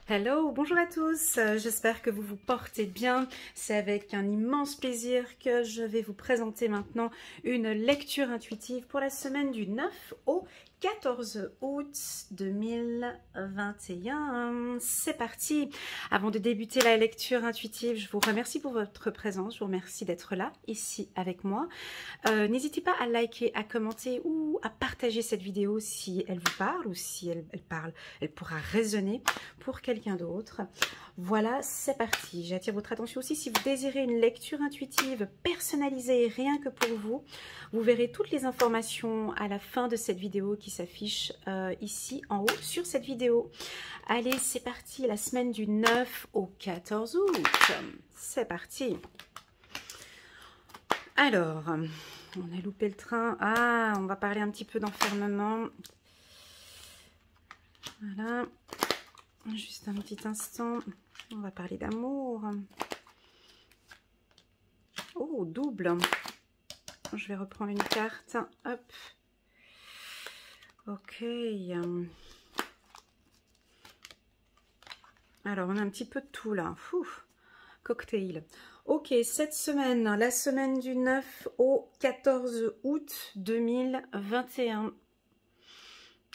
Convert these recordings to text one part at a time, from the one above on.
Hello, bonjour à tous, j'espère que vous vous portez bien. C'est avec un immense plaisir que je vais vous présenter maintenant une lecture intuitive pour la semaine du 9 au 14 août 2021. C'est parti. Avant de débuter la lecture intuitive, je vous remercie pour votre présence, je vous remercie d'être là, ici avec moi. N'hésitez pas à liker, à commenter ou à partager cette vidéo si elle vous parle ou si elle pourra résonner pour quelqu'un d'autre. Voilà, c'est parti. J'attire votre attention aussi si vous désirez une lecture intuitive personnalisée rien que pour vous. Vous verrez toutes les informations à la fin de cette vidéo qui s'affiche ici en haut sur cette vidéo. Allez, c'est parti, la semaine du 9 au 14 août. C'est parti. Alors, on a loupé le train. Ah, on va parler un petit peu d'enfermement. Voilà. Juste un petit instant. On va parler d'amour. Oh, double. Je vais reprendre une carte. Hop. Ok. Alors, on a un petit peu de tout là. Ouf. Cocktail. Ok, cette semaine, la semaine du 9 au 14 août 2021.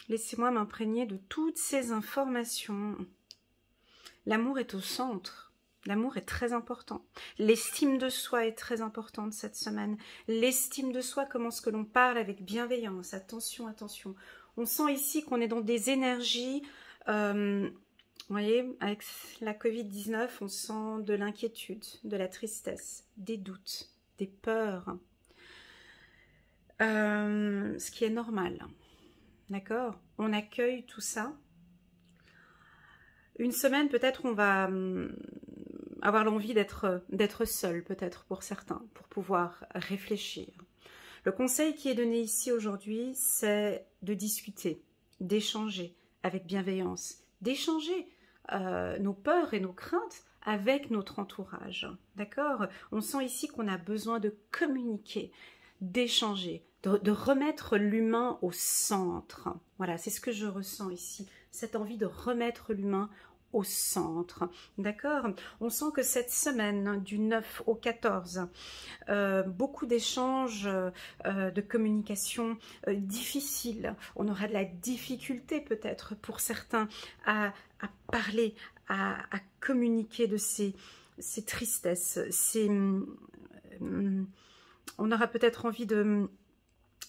Laissez-moi m'imprégner de toutes ces informations. L'amour est au centre. L'amour est très important. L'estime de soi est très importante cette semaine. L'estime de soi, comment est-ce que l'on parle avec bienveillance. Attention, attention. On sent ici qu'on est dans des énergies... vous voyez, avec la Covid-19, on sent de l'inquiétude, de la tristesse, des doutes, des peurs. Ce qui est normal. D'accord? On accueille tout ça. Une semaine, peut-être, on va avoir l'envie d'être seul, peut-être pour certains, pour pouvoir réfléchir. Le conseil qui est donné ici aujourd'hui, c'est de discuter, d'échanger avec bienveillance, d'échanger nos peurs et nos craintes avec notre entourage. D'accord? On sent ici qu'on a besoin de communiquer, d'échanger, de remettre l'humain au centre. Voilà, c'est ce que je ressens ici, cette envie de remettre l'humain au centre. D'accord? On sent que cette semaine, du 9 au 14, beaucoup d'échanges, de communication difficiles. On aura de la difficulté peut-être pour certains à parler, à communiquer de ces tristesses, on aura peut-être envie de,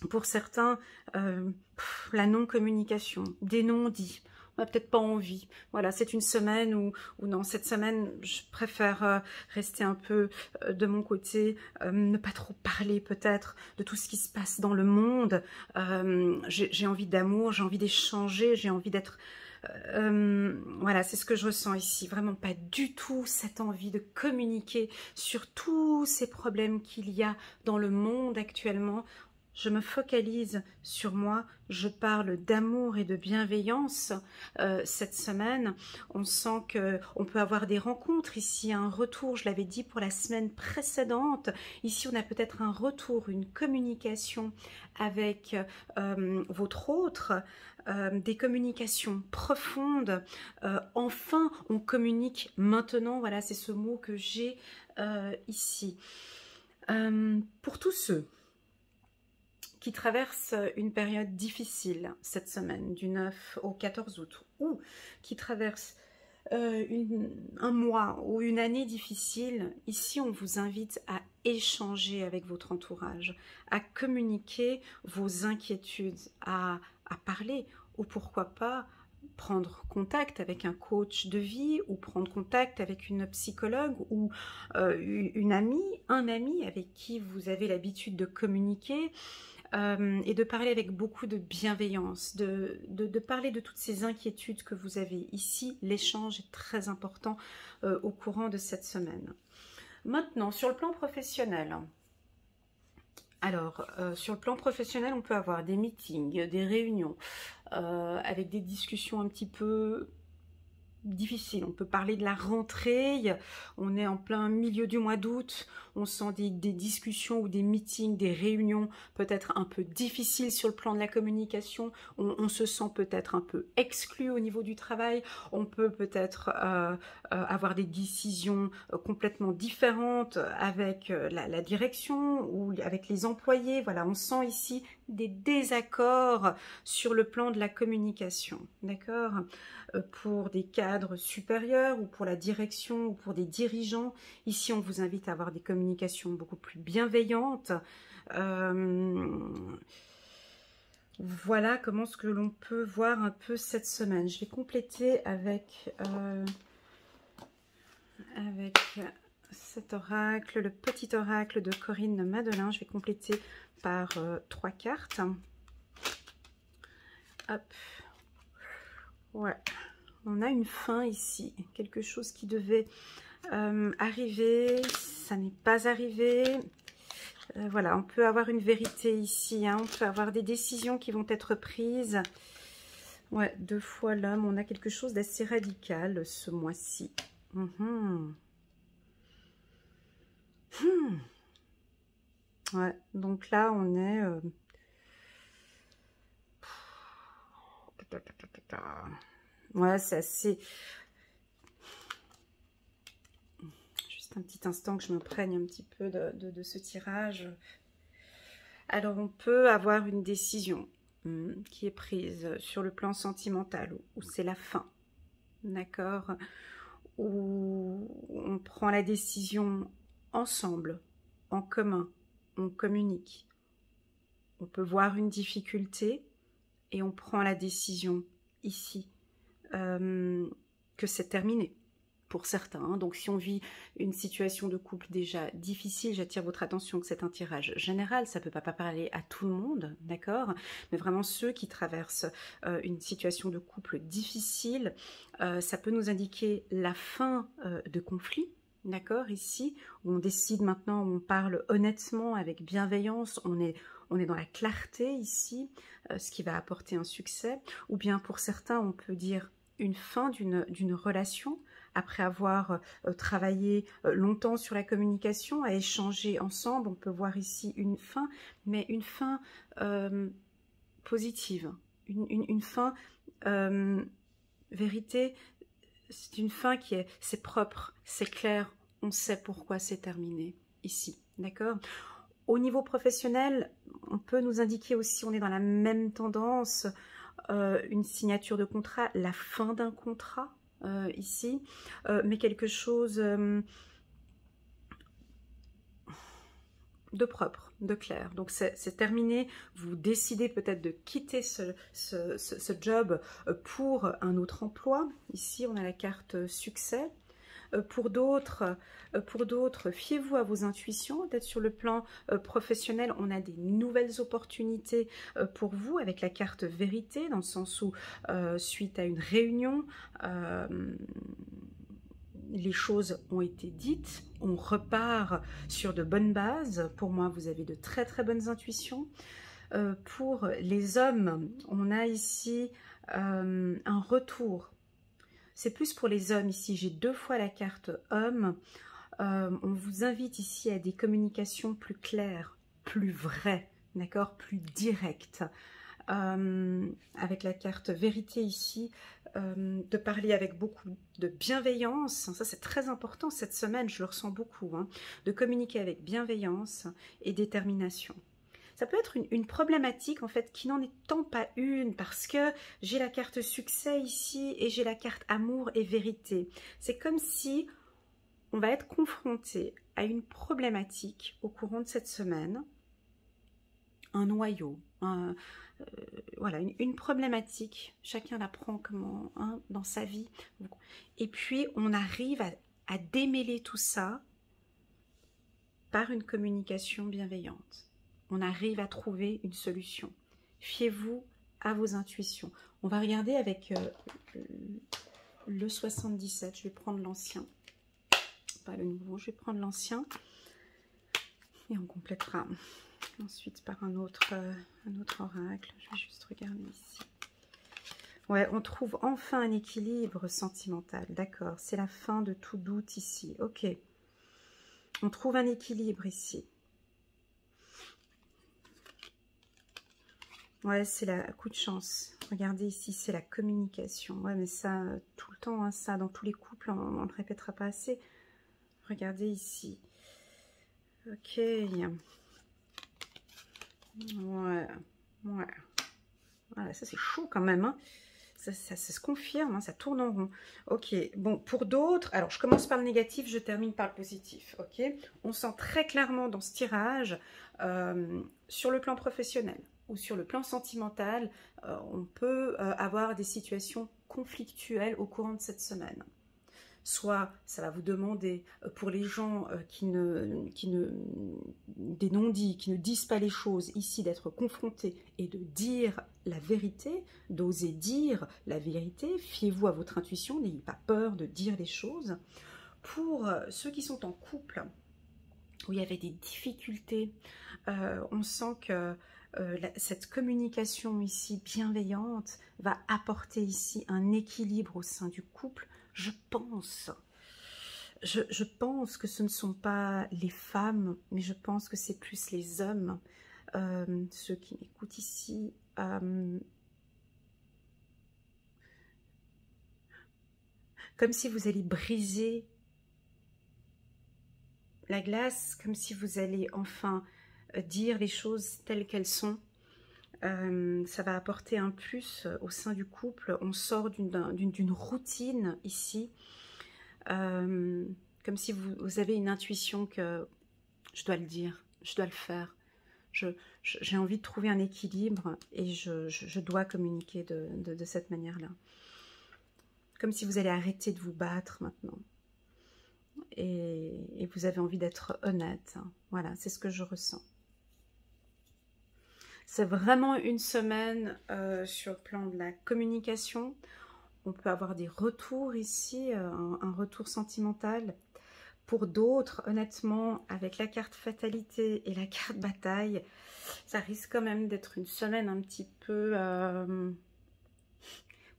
pour certains, la non-communication, des non-dits. On n'a peut-être pas envie. Voilà, c'est une semaine où non, cette semaine, je préfère rester un peu de mon côté, ne pas trop parler peut-être de tout ce qui se passe dans le monde. J'ai envie d'amour, j'ai envie d'échanger, j'ai envie d'être... voilà, c'est ce que je ressens ici. Vraiment pas du tout cette envie de communiquer sur tous ces problèmes qu'il y a dans le monde actuellement. Je me focalise sur moi, je parle d'amour et de bienveillance cette semaine. On sent qu'on peut avoir des rencontres ici, un retour, je l'avais dit pour la semaine précédente. Ici, on a peut-être un retour, une communication avec votre autre, des communications profondes. Enfin, on communique maintenant. Voilà, c'est ce mot que j'ai ici. Pour tous ceux qui traversent une période difficile cette semaine, du 9 au 14 août, ou qui traversent un mois ou une année difficile, ici on vous invite à échanger avec votre entourage, à communiquer vos inquiétudes, à parler, ou pourquoi pas prendre contact avec un coach de vie ou prendre contact avec une psychologue ou une amie, un ami avec qui vous avez l'habitude de communiquer. Et de parler avec beaucoup de bienveillance, de parler de toutes ces inquiétudes que vous avez ici. L'échange est très important au courant de cette semaine. Maintenant, sur le plan professionnel, alors, sur le plan professionnel, on peut avoir des meetings, des réunions, avec des discussions un petit peu difficile. On peut parler de la rentrée, on est en plein milieu du mois d'août, on sent des discussions ou des meetings, des réunions peut-être un peu difficiles sur le plan de la communication, on se sent peut-être un peu exclu au niveau du travail, on peut peut-être avoir des décisions complètement différentes avec la direction ou avec les employés. Voilà, on sent ici des désaccords sur le plan de la communication, d'accord? Pour des cadres supérieurs ou pour la direction ou pour des dirigeants. Ici, on vous invite à avoir des communications beaucoup plus bienveillantes. Voilà comment ce que l'on peut voir un peu cette semaine. Je vais compléter avec cet oracle, le petit oracle de Corinne Madelin. Je vais compléter par 3 cartes. Hop. Ouais, on a une fin ici, quelque chose qui devait arriver, ça n'est pas arrivé. Voilà, on peut avoir une vérité ici, hein, on peut avoir des décisions qui vont être prises. Ouais, 2 fois l'homme, on a quelque chose d'assez radical ce mois-ci. Ouais, donc là on est... Ouais, c'est assez... Juste un petit instant que je me prenne un petit peu de ce tirage. Alors, on peut avoir une décision qui est prise sur le plan sentimental, où c'est la fin, d'accord? Où on prend la décision ensemble, en commun, on communique. On peut voir une difficulté et on prend la décision ici que c'est terminé pour certains. Hein. Donc si on vit une situation de couple déjà difficile, j'attire votre attention que c'est un tirage général, ça ne peut pas parler à tout le monde, d'accord? Mais vraiment ceux qui traversent une situation de couple difficile, ça peut nous indiquer la fin de conflits. D'accord, ici, où on décide maintenant, où on parle honnêtement, avec bienveillance, on est dans la clarté ici, ce qui va apporter un succès. Ou bien pour certains, on peut dire une fin d'une relation, après avoir travaillé longtemps sur la communication, à échanger ensemble. On peut voir ici une fin, mais une fin positive, une fin vérité. C'est une fin qui est, c'est propre, c'est clair, on sait pourquoi c'est terminé ici, d'accord? Au niveau professionnel, on peut nous indiquer aussi, on est dans la même tendance, une signature de contrat, la fin d'un contrat ici, mais quelque chose de propre, de clair. Donc c'est terminé, vous décidez peut-être de quitter ce job pour un autre emploi. Ici, on a la carte succès. Pour d'autres, fiez-vous à vos intuitions. Peut-être sur le plan professionnel, on a des nouvelles opportunités pour vous avec la carte vérité, dans le sens où, suite à une réunion, les choses ont été dites, on repart sur de bonnes bases. Pour moi, vous avez de très très bonnes intuitions. Pour les hommes, on a ici un retour. C'est plus pour les hommes ici, j'ai 2 fois la carte homme. On vous invite ici à des communications plus claires, plus vraies, d'accord, plus directes. Avec la carte vérité ici, de parler avec beaucoup de bienveillance. Ça, c'est très important cette semaine, je le ressens beaucoup, hein, de communiquer avec bienveillance et détermination. Ça peut être une problématique en fait qui n'en est tant pas une, parce que j'ai la carte succès ici et j'ai la carte amour et vérité. C'est comme si on va être confronté à une problématique au courant de cette semaine, un noyau, voilà, une problématique, chacun la prend comment, hein, dans sa vie, et puis on arrive à démêler tout ça par une communication bienveillante. On arrive à trouver une solution. Fiez-vous à vos intuitions. On va regarder avec le 77. Je vais prendre l'ancien. Pas le nouveau, je vais prendre l'ancien. Et on complétera ensuite par un autre oracle. Je vais juste regarder ici. Ouais, on trouve enfin un équilibre sentimental. D'accord, c'est la fin de tout doute ici. Ok. On trouve un équilibre ici. Ouais, c'est la coup de chance. Regardez ici, c'est la communication. Ouais, mais ça, tout le temps, hein, ça, dans tous les couples, on ne le répétera pas assez. Regardez ici. Ok. Ouais. Ouais. Voilà, ça c'est chaud quand même, hein. Ça se confirme, hein, ça tourne en rond. Ok, bon, pour d'autres, alors je commence par le négatif, je termine par le positif. Ok, on sent très clairement dans ce tirage, sur le plan professionnel ou sur le plan sentimental, on peut avoir des situations conflictuelles au courant de cette semaine. Soit ça va vous demander, pour les gens des non-dits, qui ne disent pas les choses, ici d'être confrontés et de dire la vérité, d'oser dire la vérité, fiez-vous à votre intuition, n'ayez pas peur de dire les choses. Pour ceux qui sont en couple, où il y avait des difficultés, on sent que cette communication ici bienveillante va apporter ici un équilibre au sein du couple. Je pense que ce ne sont pas les femmes, mais je pense que c'est plus les hommes, ceux qui m'écoutent ici. Comme si vous alliez briser la glace, comme si vous allez enfin dire les choses telles qu'elles sont. Ça va apporter un plus au sein du couple. On sort d'une routine ici. Comme si vous avez une intuition que je dois le dire, je dois le faire. J'ai envie de trouver un équilibre et je dois communiquer de cette manière-là. Comme si vous allez arrêter de vous battre maintenant. Et vous avez envie d'être honnête. Voilà, c'est ce que je ressens. C'est vraiment une semaine sur le plan de la communication. On peut avoir des retours ici, un retour sentimental. Pour d'autres, honnêtement, avec la carte fatalité et la carte bataille, ça risque quand même d'être une semaine un petit peu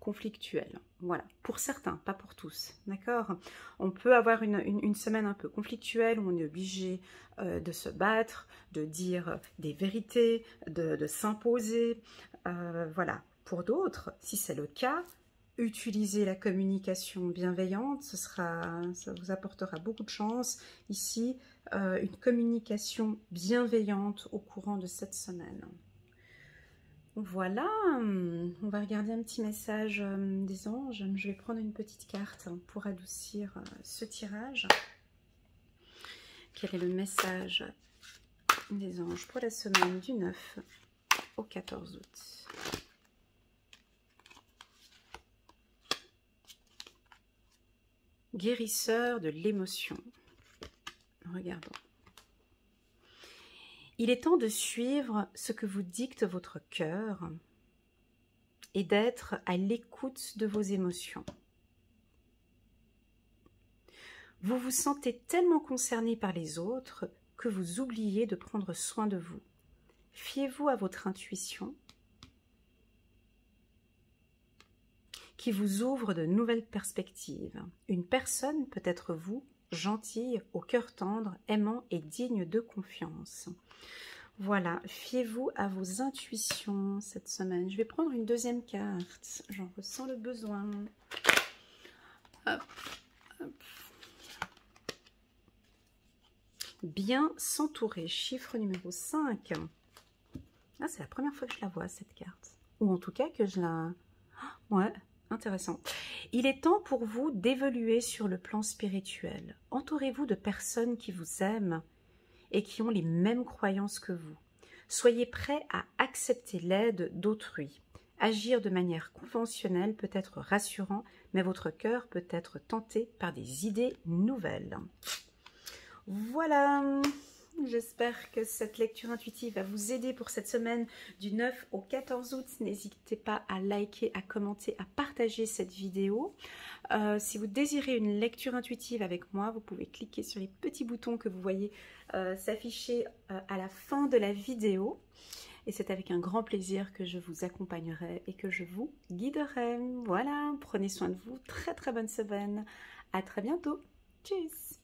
conflictuelle. Voilà, pour certains, pas pour tous, d'accord? On peut avoir une semaine un peu conflictuelle où on est obligé de se battre, de dire des vérités, de s'imposer. Voilà, pour d'autres, si c'est le cas, utilisez la communication bienveillante, ça vous apportera beaucoup de chance. Ici, une communication bienveillante au courant de cette semaine. Voilà, on va regarder un petit message des anges. Je vais prendre une petite carte pour adoucir ce tirage. Quel est le message des anges pour la semaine du 9 au 14 août? Guérisseur de l'émotion. Regardons. Il est temps de suivre ce que vous dicte votre cœur et d'être à l'écoute de vos émotions. Vous vous sentez tellement concerné par les autres que vous oubliez de prendre soin de vous. Fiez-vous à votre intuition qui vous ouvre de nouvelles perspectives. Une personne peut être vous, gentille, au cœur tendre, aimant et digne de confiance. Voilà, fiez-vous à vos intuitions cette semaine. Je vais prendre une deuxième carte. J'en ressens le besoin. Hop, hop. Bien s'entourer, chiffre numéro 5. Ah, c'est la première fois que je la vois, cette carte. Ou en tout cas que je la... Ouais, intéressant. Il est temps pour vous d'évoluer sur le plan spirituel. Entourez-vous de personnes qui vous aiment et qui ont les mêmes croyances que vous. Soyez prêts à accepter l'aide d'autrui. Agir de manière conventionnelle peut être rassurant, mais votre cœur peut être tenté par des idées nouvelles. Voilà, j'espère que cette lecture intuitive va vous aider pour cette semaine du 9 au 14 août. N'hésitez pas à liker, à commenter, à partager cette vidéo. Si vous désirez une lecture intuitive avec moi, vous pouvez cliquer sur les petits boutons que vous voyez s'afficher à la fin de la vidéo. et c'est avec un grand plaisir que je vous accompagnerai et que je vous guiderai. Voilà, prenez soin de vous, très très bonne semaine, à très bientôt, tchuss.